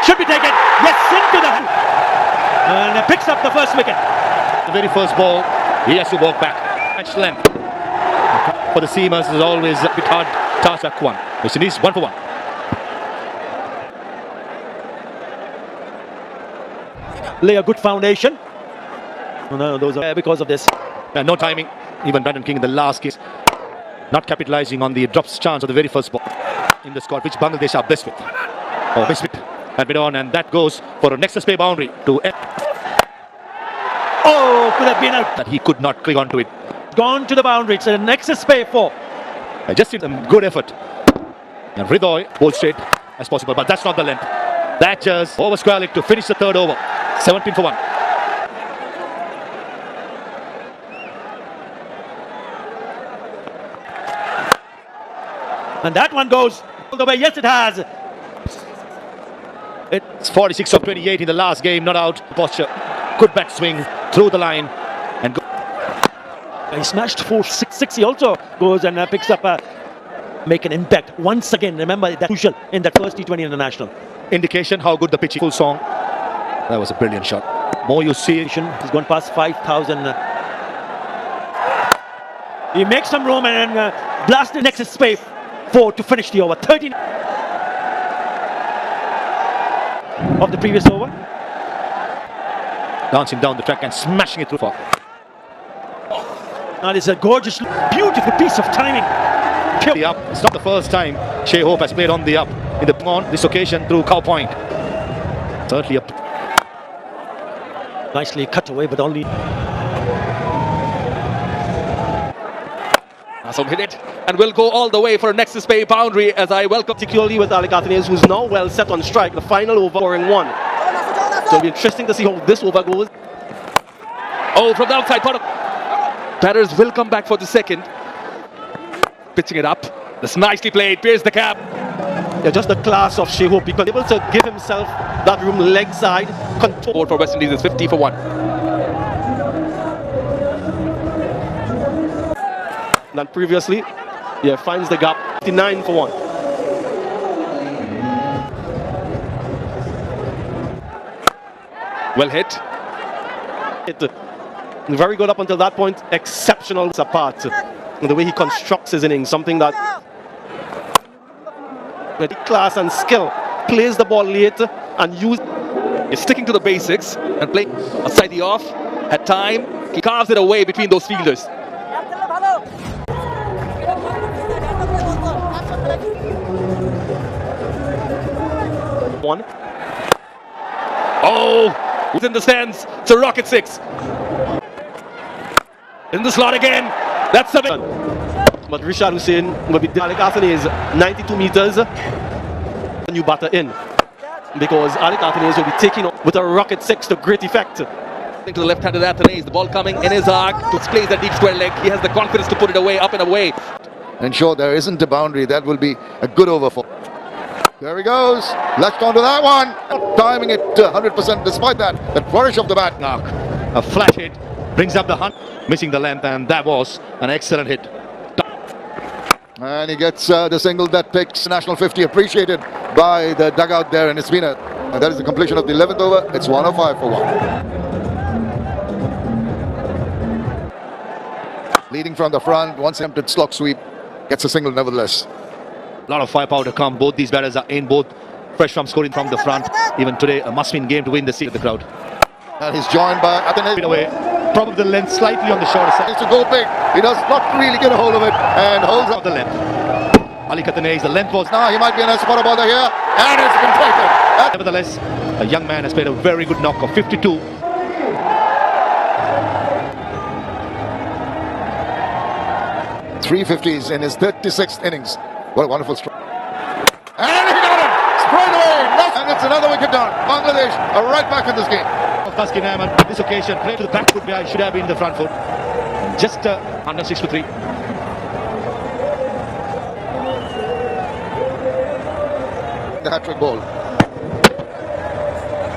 Should be taken. Yes, into the hand. And picks up the first wicket. The very first ball, he has to walk back. Match length. For the seamers is always a bit hard task at one. West Indies 1 for 1. Lay a good foundation. No, those are because of this. No timing. Even Brandon King in the last case not capitalizing on the drops chance of the very first ball in the squad, which Bangladesh are best with. Oh, best with. And bit on, and that goes for a nexus play boundary to end. Oh, could have been out. That he could not click onto it. Gone to the boundary. It's a nexus play 4. I just did some good effort. And Hridoy hold straight as possible, but that's not the length. That just over square leg to finish the third over. 17 for 1. And that one goes all the way. Yes, it has. It's 46 of 28 in the last game, not out. Posture. Good back swing through the line. And go. He smashed 4-6. He also goes and picks up make an impact once again. Remember that crucial in that first T20 international. Indication how good the pitch is. Full song. That was a brilliant shot. More you see. He's gone past 5,000. He makes some room and blasts the nexus space 4 to finish the over. 13 of the previous over. Dancing down the track and smashing it through far. Now it's a gorgeous, beautiful piece of timing. The up. It's not the first time Shea Hope has played on the up in the on this occasion through Cow Point. Certainly up. Nicely cut away, but only. Some hit it and will go all the way for a nexus bay boundary as I welcome. Particularly with Alec Athanase, who's now well set on strike. The final over scoring 1. So it'll be interesting to see how this over goes. Oh, from the outside part of batters will come back for the second. Pitching it up. That's nicely played. Pierce the cap. Yeah, just the class of Shea Hope. He was able to give himself that room leg side control. For West Indies is 50 for 1. Than previously. Yeah, finds the gap. 59 for 1. Well hit. Very good up until that point. Exceptional apart. The way he constructs his innings, something that with class and skill plays the ball late and is sticking to the basics and playing aside the off. At time, he carves it away between those fielders. One. Oh, it's in the stands. It's a rocket 6. In the slot again. That's a bit. But Rishad Hussain will be Alec Athanase 92 meters. A new batter in. Because Alec Athanase will be taking off with a rocket 6 to great effect. To the left-handed Athanase, the ball coming in his arc to place that deep square leg. He has the confidence to put it away, up and away. Ensure there isn't a boundary. That will be a good over for. There he goes. Latched onto that one. Timing it 100% despite that flourish of the bat. A flash hit brings up the hunt, missing the length, and that was an excellent hit. And he gets the single that picks national 50, appreciated by the dugout there, and it's been that is the completion of the 11th over. It's 105 for 1. Leading from the front, once attempted slog sweep, gets a single nevertheless. A lot of firepower to come. Both these batters are in, both fresh from scoring from the front. Even today, a must-win game to win the seat of the crowd. And he's joined by Athanase. Away. Probably the length slightly on the shorter side. Needs to go big. He does not really get a hold of it and holds up the length. Ali Athanase, the length was. Now he might be a nice spot bowler here, and it's been taken. Nevertheless, a young man has played a very good knock of 52. .350s in his 36th innings. What a wonderful strike. And he got it! Straight away! And it's another wicket down. Bangladesh are right back in this game. Taskin Ahmed, this occasion, played to the back foot where should have been the front foot. Just under 6 for 3. The hat-trick ball.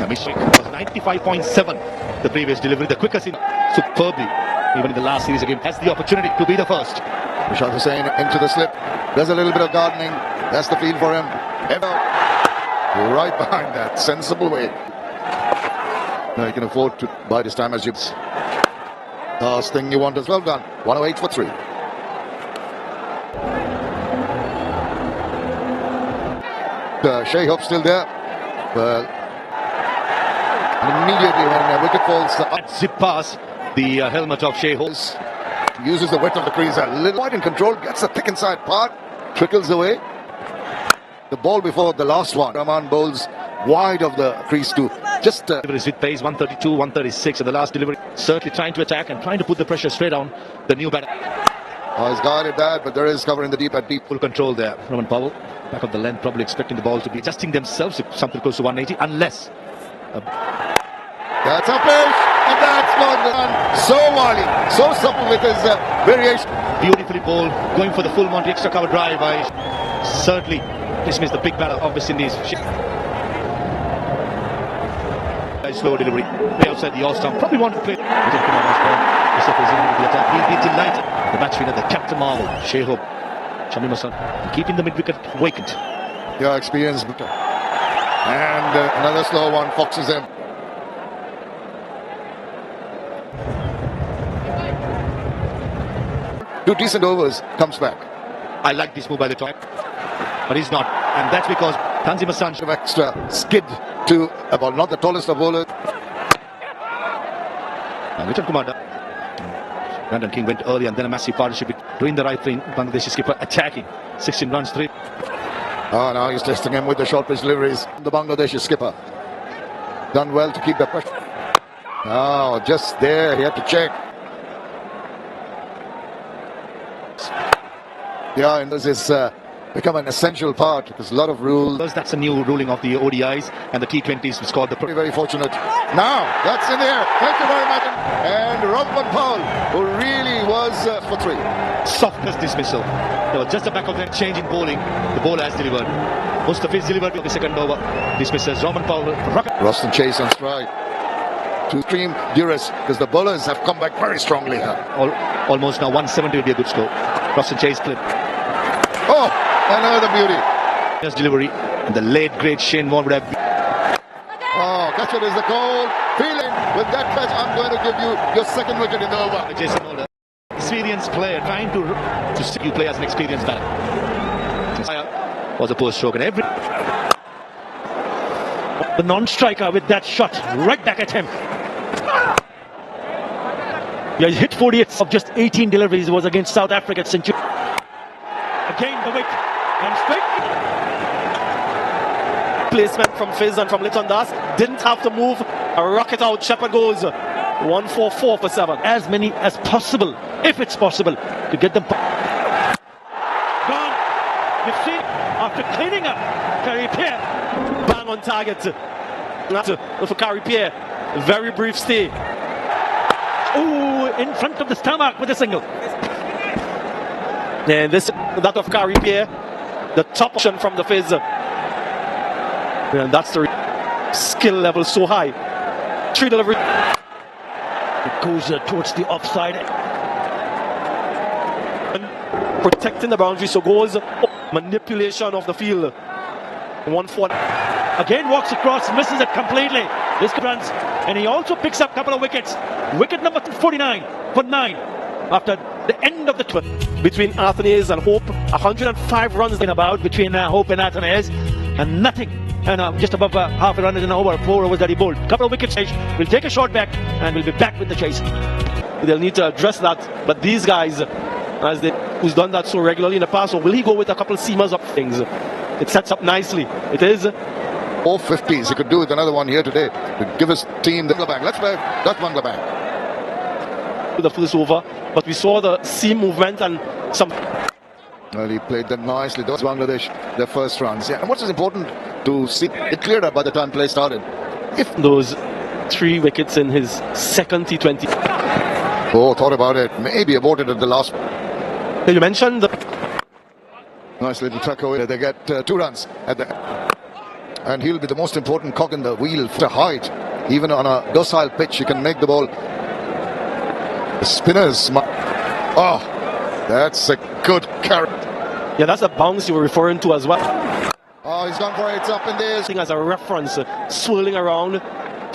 The mistake was 95.7. The previous delivery, the quickest in superbly. Even in the last series again, has the opportunity to be the first. Rishad Hussain into the slip. There's a little bit of gardening. That's the field for him. right behind that. Sensible way. Now you can afford to buy this time as you. Last thing you want is well done. 108 for 3. Shea Hope still there. Well, immediately when a wicket falls, Zip pass the helmet of Shea Hope. uses the width of the crease a little wide in control, gets the thick inside part, trickles away. The ball before the last one. Rahman bowls wide of the crease to just Deliveries with pace 132, 136 in the last delivery. Certainly trying to attack and trying to put the pressure straight on the new batter. he's guided that, but there is cover in the deep at deep. Full control there. Roman Powell, back of the length, probably expecting the ball to be adjusting themselves to something close to 180, unless. That's a pitch, and that's gone. So wily, so supple with his variation. Beautifully bowled, going for the full Monty extra cover drive. I certainly dismiss the big batter of West Indies. Slow delivery, way outside the all-stump. Probably wanted to play. He'll be delighted. The match winner, the captain marvel, Shea Hope, Shamim Hassan, keeping the mid-wicket vacant. Yeah, experience. And another slow one foxes him. Two decent overs, comes back. I like this move by the top, but he's not, and that's because Tanzim Hassan Extra skid to about not the tallest of bowlers. Richard Kumar. Brandon King went early, and then a massive partnership doing the right thing. Bangladesh skipper attacking 16 runs, 3. Oh, now he's testing him with the short pitch deliveries. The Bangladesh skipper done well to keep the pressure. Oh, just there, he had to check. Yeah, and this is become an essential part because a lot of rules. That's a new ruling of the ODIs and the T20s. We scored the. Very, very fortunate. Now, that's in there. Thank you very much. And Roman Powell, who really was for 3. Softness dismissal. There was just a back of that change in bowling. The bowler has delivered. Mustafiz delivered the second over. Dismisses Roman Powell. Roston Chase on stride. To extreme duress because the bowlers have come back very strongly here. Almost now 170 will be a good score. Roston Chase clip. Oh, another beauty. Just delivery. And the late great Shane Warne would have. Oh, catcher is the call. Feeling with that catch, I'm going to give you your second wicket in the over. Jason Holder, experienced player, trying to see you play as an experienced batter. Was a post stroke, and every. The non-striker with that shot right back at him. Yeah, he hit 48 of just 18 deliveries. It was against South Africa at Century. Again the wick and straight. Placement from Fizz and from Litton Das. Didn't have to move. A rocket out. Shepherd goes 144 for 7. As many as possible, if it's possible, to get them. Gone. You've seen after cleaning up Kerry Pierre. Bang on target. For Kerry Pierre. Very brief stay. Oh, in front of the stomach with a single. And this, that of Kerry Pierre. The top option from the Fizz. And that's the skill level so high. 3 delivery. It goes towards the offside. Protecting the boundary, so goes manipulation of the field. 1-4. Again walks across, misses it completely. This runs, and he also picks up a couple of wickets. Wicket number 49 for 9 after the end of the 12. Between Athanaze and Hope, 105 runs In about between Hope and Athanaze, and nothing. And just above half a run is an over, 4 overs that he bowled. Couple of wickets. We'll take a short back, and we'll be back with the chase. They'll need to address that. But these guys, who's done that so regularly in the past, or will he go with a couple seamers up things? It sets up nicely. It is. 450s. He could do with another one here today to give his team the Bangladesh. Let's play that Bangladesh. The first over, but we saw the seam movement and some. Well, he played them nicely. Those Bangladesh, their first runs. Yeah, and what's important to see, it cleared up by the time play started. If those 3 wickets in his second T20. Oh, thought about it. Maybe aborted at the last. You mentioned the Nice little tuck away. They get 2 runs at the. And he'll be the most important cog in the wheel to height. Even on a docile pitch, he can make the ball. The spinners. Oh, that's a good carry. Yeah, that's the bounce you were referring to as well. Oh, Now he's gone for it. It's up in there. As a reference, swirling around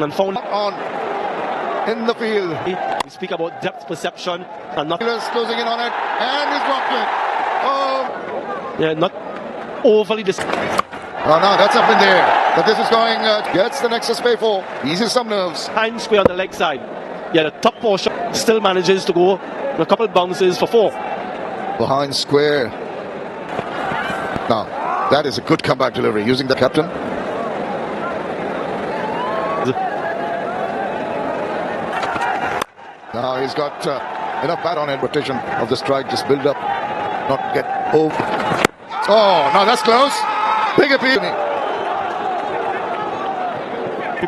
and found On in the field. We speak about depth perception and not Closing in on it, and he's dropped it. Oh, yeah, not overly oh no, that's up in there. But this is going, gets the Nexus pay for. Eases some nerves. behind square on the leg side. Yeah, the top portion still manages to go a couple bounces for 4. Behind square. Now, that is a good comeback delivery using the captain. Now he's got enough bat on it. Rotation of the strike, just build up, not get over. Oh, no, that's close. Big appeal.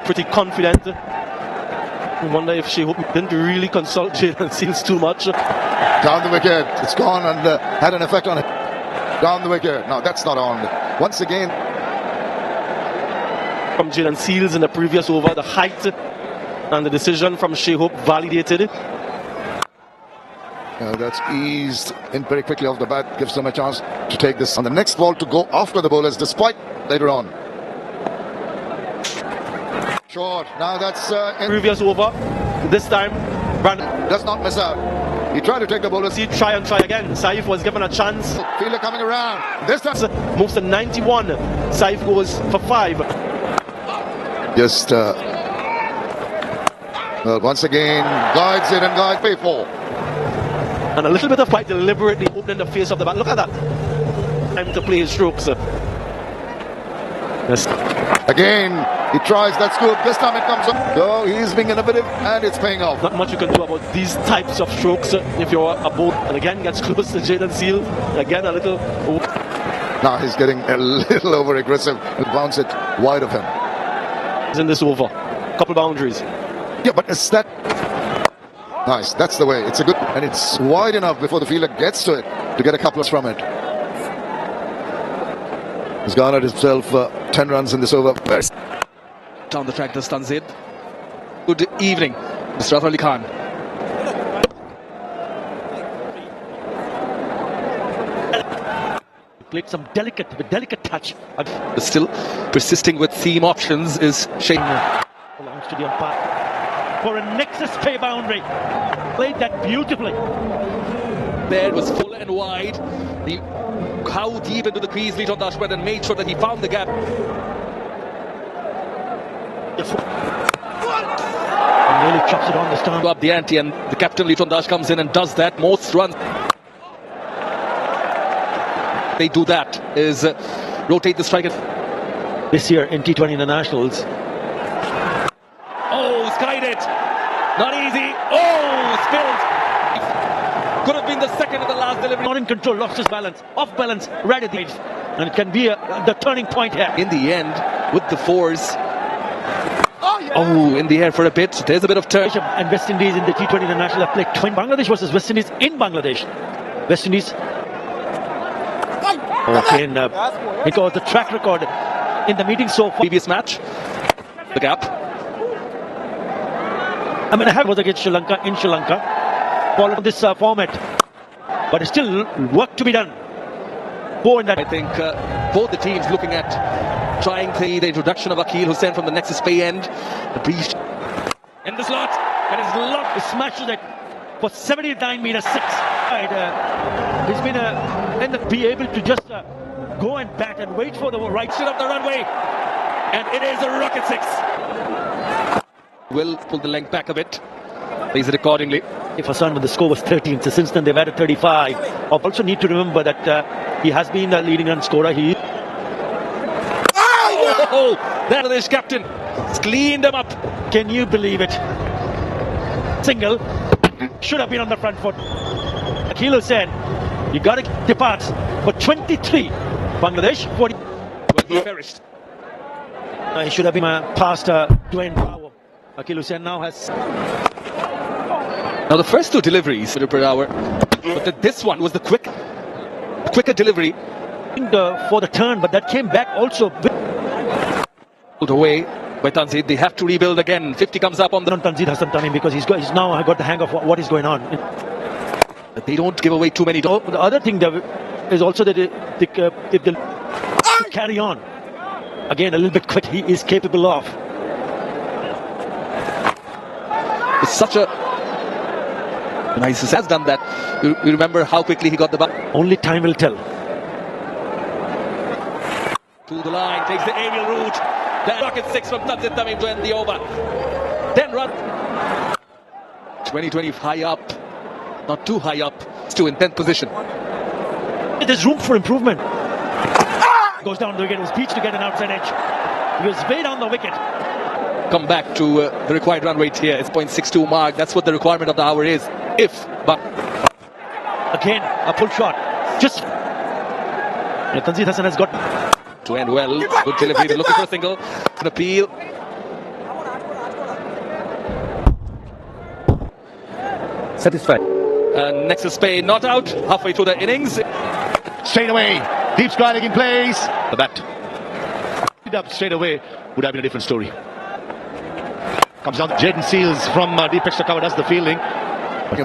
Pretty confident. I wonder if she didn't really consult Jalen Seals too much. Down the wicket. It's gone and had an effect on it. Down the wicket. No, that's not on. Once again. From Jalen Seals in the previous over, the height and the decision from Shea Hope validated. That's eased in very quickly off the bat. Gives them a chance to take this on the next ball to go after the bowlers despite later on. Short. Now that's in Previous over. This time, Brandon does not miss out. He tried to take the bowlers. he try and try again. Saif was given a chance. Fielder coming around. This time. Moves to 91. Saif goes for 5. Just well, once again guides it and guide pay for. And a little bit of quite deliberately opening the face of the bat. Look at that. Time to play his strokes. Yes. Again, he tries that scoop. This time it comes up. So he's being innovative and it's paying off. Not much you can do about these types of strokes if you're a bowler. And again, gets close to Jaden Seal. Again, a little. Now he's getting a little over aggressive and bounce it wide of him. In this over. Couple boundaries. Yeah, but it's that nice. That's the way. It's a good, and it's wide enough before the fielder gets to it to get a couple from it. He's garnered himself 10 runs in this over. Down the track, does Tanzid. Good evening, Mr. Athar Ali Khan. Played some delicate touch. But still persisting with seam options is Shane. Belongs to the umpire for a Nexus pay boundary. Played that beautifully. There was full and wide. He how deep into the crease Leeton Dash went and made sure that he found the gap. And really chops it on the stump. Go up the ante, and the captain Leeton Dash comes in and does that. Most runs they do that is rotate the striker. This year in T20 Internationals. Oh, skied it. Not easy. Oh, spilled. Could have been the second of the last delivery. Not in control, lost his balance, off balance, right at the edge. And it can be the turning point here. In the end, with the force. Oh, in the air for a bit. There's a bit of turn. And West Indies in the T20 International have played Bangladesh versus West Indies in Bangladesh. West Indies. Okay, and because the track record in the meeting so far. Previous match, the gap. I mean, I have was against Sri Lanka in Sri Lanka. Followed this format, but it's still work to be done. In that. I think both the teams looking at trying the introduction of Akil Hussain from the Nexus pay end. The breach in the slot, and his lock Smashes it for 79 meters 6. He's been and be able to just go and bat and wait for the right side of the runway, and it is a rocket 6. Will pull the length back a bit. Plays it accordingly. If Hassan, when the score was 13, so since then they've added 35. Also need to remember that he has been the leading run scorer. He. Oh, Bangladesh captain has cleaned them up. Can you believe it? Single should have been on the front foot. Akil Hussain, you got to depart for 23. Bangladesh 40. Well, he perished. He should have been past Dwayne Power. Akil Hussain now has. Now the first 2 deliveries per hour, but this one was the quicker delivery. For the turn, but that came back also. Pulled away by Tanzid. They have to rebuild again. 50 comes up on the. Tanzid Hassan Tamim because he's now got the hang of what is going on. They don't give away too many. The other thing is also that if they carry on, Again, a little bit quick. He is capable of. It's such a nice. He has done that. You remember how quickly he got the ball. Only time will tell. To the line, takes the aerial route. Then rocket 6 from Tanzit Tamim to end the over. 10 run. 20 high up. Not too high up. Still in 10th position. There's room for improvement. Goes down the wicket. It was Beach to get an outside edge. He was way down the wicket. Come back to the required run rate here. It's 0.62 mark. That's what the requirement of the hour is. But again, a pull shot. Just Tanzit Hassan has got to end well. Good delivery. They're looking for a single. An appeal. satisfied. Next is Spain, not out. Halfway through the innings. Straight away. Deep squaring in place. The bat. Up straight away would have been a different story. Comes down. Jaden Seals from deep extra cover does the fielding.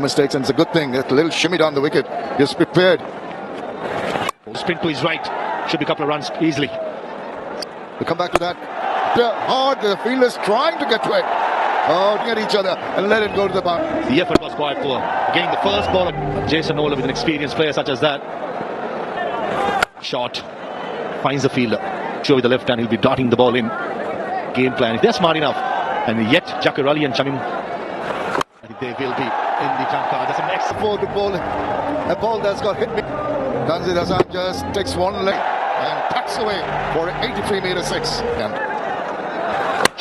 Mistakes, and it's a good thing. A little shimmy down the wicket. Just prepared. Spin to his right. Should be a couple of runs easily. We come back to that. They're hard. The fielders trying to get to it. Oh, at each other and let it go to the boundary. The effort was quite poor. Getting the first ball. Jason Ola with an experienced player such as that. Shot. Finds the fielder. Sure with the left hand he'll be darting the ball in. Game plan. If they're smart enough. And yet Jakar Ali and Shamim, I think they will be in the trump card. That's an excellent forward to ball. A ball that's got hit me. Tanzit Hassan just takes one leg and tucks away for 83 6.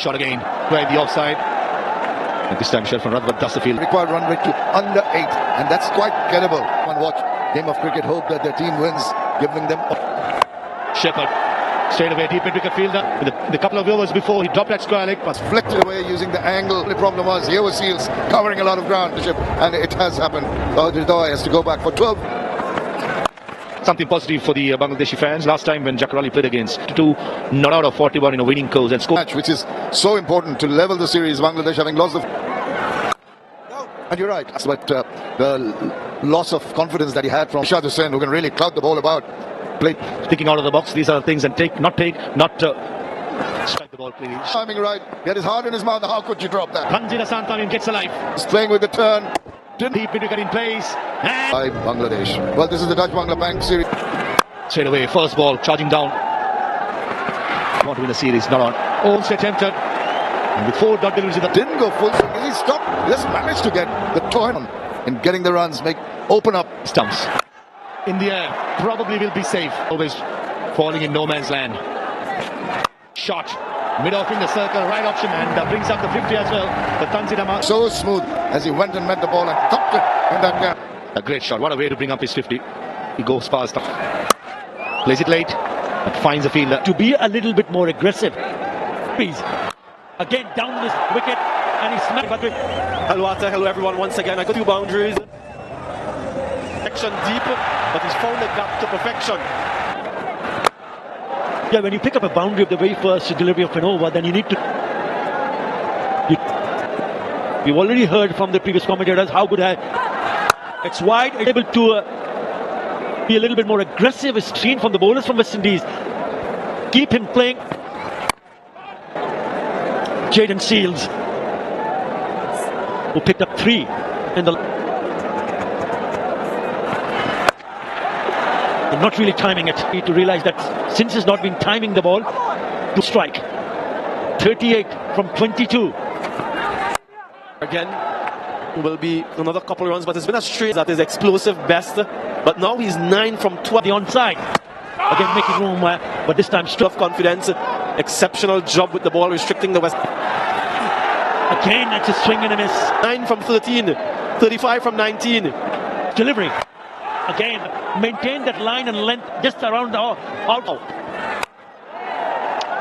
Shot again. Right the offside. And this time Sharfan Radwan does the field. Required run rate to under 8, and that's quite gettable. One watch game of cricket, hope that their team wins, giving them. Shepherd straight away deep in wicket fielder. The couple of overs before he dropped that square leg. Was flicked away using the angle. The problem was here was Seals covering a lot of ground, and it has happened. Hridoy has to go back for 12. Something positive for the Bangladeshi fans. Last time when Jakar Ali played against 2, not out of 41 in a winning course and scored. Match, which is so important to level the series. Bangladesh having lost the. And you're right, but the loss of confidence that he had from Rashad Hussain, who can really cloud the ball about. Play thinking out of the box. These are the things, and not strike the ball clearly. Timing right. He had his heart in his mouth. How could you drop that? Tanzit Hassan Tamim gets alive. He's playing with the turn. Deep wicket in place. And By Bangladesh. Well, this is the Dutch Bangla Bank series. straight away, first ball, charging down. Want to win the series, not on. Almost attempted. And with 4 dot deliveries, Didn't go full swing. He stopped. He just managed to get the turn in getting the runs, open up. stumps. In the air, probably will be safe. Always falling in no man's land. Shot. Mid-off in the circle, right option, and brings up the 50 as well. The Tanzit Hassan. So smooth as he went and met the ball and thumped it in that gap. A great shot. What a way to bring up his 50. He goes past. Plays it late, but finds a fielder. to be a little bit more aggressive. Please. Again down this wicket, and he smacked Badri. Hello, hello everyone once again. I got 2 boundaries. Section deep, but he's found the gap to perfection. Yeah, when you pick up a boundary of the very first delivery of an over, then you need to. We've already heard from the previous commentators how good it's wide, able to be a little bit more aggressive. Is seen from the bowlers from West Indies. Keep him playing. Jaden Seals, who picked up 3 in the. And not really timing it. Need to realize that since he's not been timing the ball to strike. 38 from 22. Again, will be another couple of runs, but it's been a straight that is explosive best. But now he's 9 from 12. The onside. Again making room, but this time Of confidence, exceptional job with the ball, restricting the West. again that's a swing and a miss. 9 from 13, 35 from 19. Delivery. Again, maintain that line and length just around the out.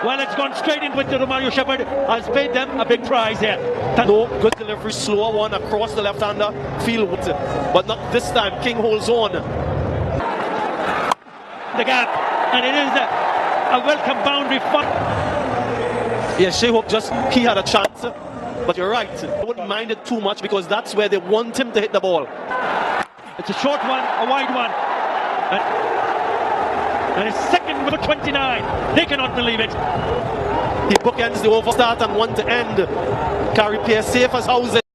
Well, it's gone straight in with the Romario Shepherd. Has paid them a big prize here. No, good delivery, slower one across the left-hander field, but not this time. King holds on. The gap, and it is a welcome boundary. Yeah, Shehok he had a chance, but you're right. I wouldn't mind it too much because that's where they want him to hit the ball. It's a short one, a wide one, and his second number 29. They cannot believe it. He bookends the over start and one to end. Carry Pierce safe as houses.